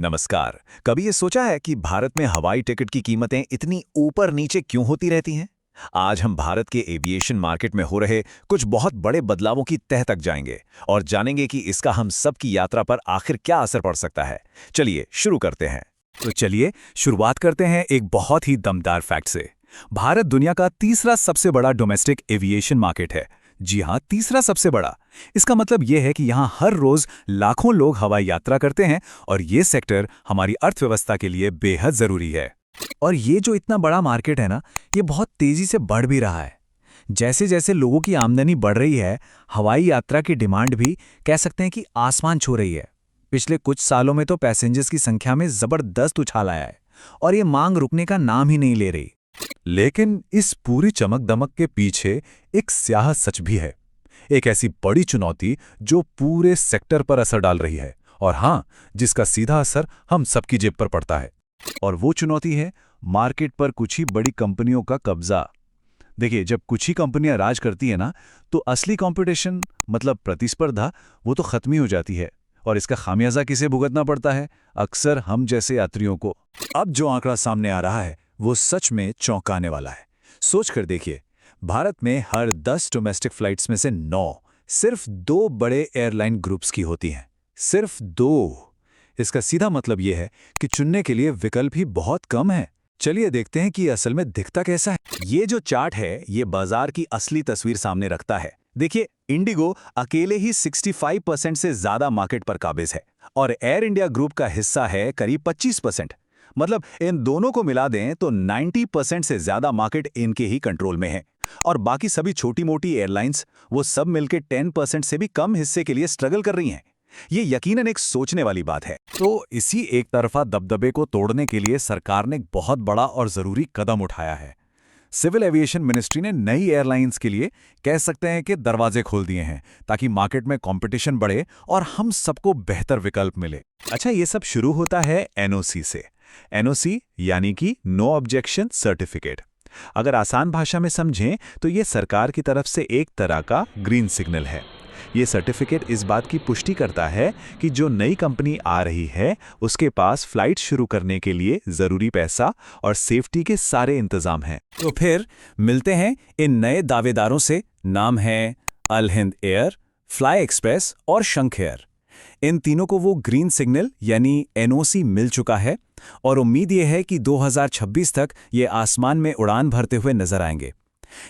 नमस्कार। कभी ये सोचा है कि भारत में हवाई टिकट की कीमतें इतनी ऊपर नीचे क्यों होती रहती हैं? आज हम भारत के एविएशन मार्केट में हो रहे कुछ बहुत बड़े बदलावों की तह तक जाएंगे और जानेंगे कि इसका हम सब की यात्रा पर आखिर क्या असर पड़ सकता है। चलिए शुरू करते हैं। तो चलिए शुरुआत करते हैं एक बहुत ही दमदार फैक्ट से। भारत दुनिया का तीसरा सबसे बड़ा डोमेस्टिक एविएशन मार्केट है। जी हां, तीसरा सबसे बड़ा। इसका मतलब यह है कि यहां हर रोज लाखों लोग हवाई यात्रा करते हैं और ये सेक्टर हमारी अर्थव्यवस्था के लिए बेहद जरूरी है। और ये जो इतना बड़ा मार्केट है ना, ये बहुत तेजी से बढ़ भी रहा है। जैसे जैसे लोगों की आमदनी बढ़ रही है, हवाई यात्रा की डिमांड भी कह सकते हैं कि आसमान छू रही है। पिछले कुछ सालों में तो पैसेंजर्स की संख्या में जबरदस्त उछाल आया है और ये मांग रुकने का नाम ही नहीं ले रही। लेकिन इस पूरी चमक दमक के पीछे एक स्याह सच भी है, एक ऐसी बड़ी चुनौती जो पूरे सेक्टर पर असर डाल रही है और हाँ, जिसका सीधा असर हम सबकी जेब पर पड़ता है। और वो चुनौती है मार्केट पर कुछ ही बड़ी कंपनियों का कब्जा। देखिए, जब कुछ ही कंपनियां राज करती है ना, तो असली कंपटीशन मतलब प्रतिस्पर्धा वो तो खत्म ही हो जाती है और इसका खामियाजा किसे भुगतना पड़ता है? अक्सर हम जैसे यात्रियों को। अब जो आंकड़ा सामने आ रहा है वो सच में चौंकाने वाला है। सोच कर देखिए, भारत में हर 10 डोमेस्टिक फ्लाइट्स में से 9 सिर्फ 2 बड़े एयरलाइन ग्रुप्स की होती हैं। सिर्फ 2। इसका सीधा मतलब यह है कि चुनने के लिए विकल्प ही बहुत कम है। चलिए देखते हैं कि असल में दिखता कैसा है। ये जो चार्ट है, ये बाजार की असली तस्वीर सामने रखता है। देखिए, इंडिगो अकेले ही 65% से ज्यादा मार्केट पर काबिज है और एयर इंडिया ग्रुप का हिस्सा है करीब 25%। मतलब इन दोनों को मिला दें तो 90% से ज्यादा मार्केट इनके ही कंट्रोल में है और बाकी सभी छोटी मोटी एयरलाइंस वो सब मिलकर 10% से भी कम हिस्से के लिए स्ट्रगल कर रही हैं। ये यकीनन एक सोचने वाली बात है। तो इसी एक तरफा दबदबे को तोड़ने के लिए सरकार ने एक बहुत बड़ा और जरूरी कदम उठाया है। सिविल एविएशन मिनिस्ट्री ने नई एयरलाइंस के लिए कह सकते हैं कि दरवाजे खोल दिए हैं ताकि मार्केट में कंपटीशन बढ़े और हम सबको बेहतर विकल्प मिले। अच्छा, ये सब शुरू होता है एनओसी से। एनओसी यानी कि नो ऑब्जेक्शन सर्टिफिकेट। अगर आसान भाषा में समझें तो ये सरकार की तरफ से एक तरह का ग्रीन सिग्नल है। ये सर्टिफिकेट इस बात की पुष्टि करता है कि जो नई कंपनी आ रही है उसके पास फ्लाइट शुरू करने के लिए जरूरी पैसा और सेफ्टी के सारे इंतजाम हैं। तो फिर मिलते हैं इन नए दावेदारों से। नाम है अल हिंद एयर, फ्लाई एक्सप्रेस और शंख एयर। इन तीनों को वो ग्रीन सिग्नल यानी एनओसी मिल चुका है और उम्मीद ये है कि 2026 तक ये आसमान में उड़ान भरते हुए नजर आएंगे।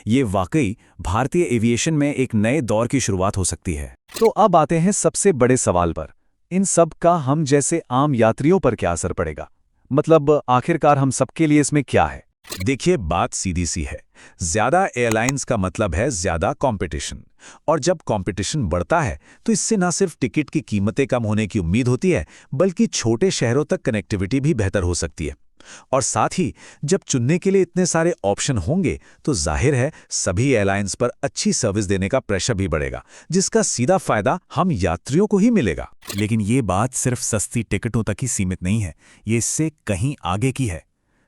ये वाकई भारतीय एविएशन में एक नए दौर की शुरुआत हो सकती है। तो अब आते हैं सबसे बड़े सवाल पर। इन सब का हम जैसे आम यात्रियों पर क्या असर पड़ेगा? मतलब आखिरकार हम सबके लिए इसमें क्या है? देखिए, बात सीधी सी है। ज्यादा एयरलाइंस का मतलब है ज्यादा कंपटीशन और जब कंपटीशन बढ़ता है तो इससे न सिर्फ टिकट की कीमतें कम होने की उम्मीद होती है बल्कि छोटे शहरों तक कनेक्टिविटी भी बेहतर हो सकती है। और साथ ही जब चुनने के लिए इतने सारे ऑप्शन होंगे तो जाहिर है सभी एयरलाइंस पर अच्छी सर्विस देने का प्रेशर भी बढ़ेगा, जिसका सीधा फायदा हम यात्रियों को ही मिलेगा। लेकिन ये बात सिर्फ सस्ती टिकटों तक ही सीमित नहीं है, ये इससे कहीं आगे की है।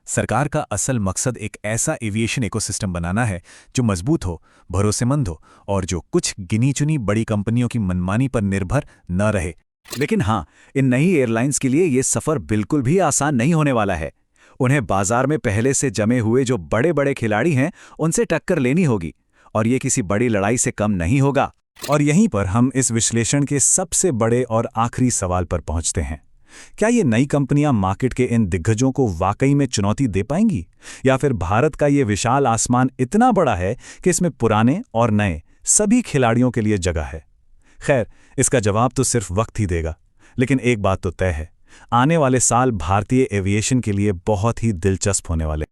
सरकार का असल मकसद एक ऐसा एविएशन इकोसिस्टम बनाना है जो मजबूत हो, भरोसेमंद हो और जो कुछ गिनी चुनी बड़ी कंपनियों की मनमानी पर निर्भर न रहे। लेकिन हाँ, इन नई एयरलाइंस के लिए ये सफर बिल्कुल भी आसान नहीं होने वाला है। उन्हें बाजार में पहले से जमे हुए जो बड़े बड़े खिलाड़ी हैं उनसे टक्कर लेनी होगी और ये किसी बड़ी लड़ाई से कम नहीं होगा। और यहीं पर हम इस विश्लेषण के सबसे बड़े और आखिरी सवाल पर पहुंचते हैं। क्या ये नई कंपनियां मार्केट के इन दिग्गजों को वाकई में चुनौती दे पाएंगी, या फिर भारत का ये विशाल आसमान इतना बड़ा है कि इसमें पुराने और नए सभी खिलाड़ियों के लिए जगह है? खैर, इसका जवाब तो सिर्फ वक्त ही देगा। लेकिन एक बात तो तय है, आने वाले साल भारतीय एविएशन के लिए बहुत ही दिलचस्प होने वाले।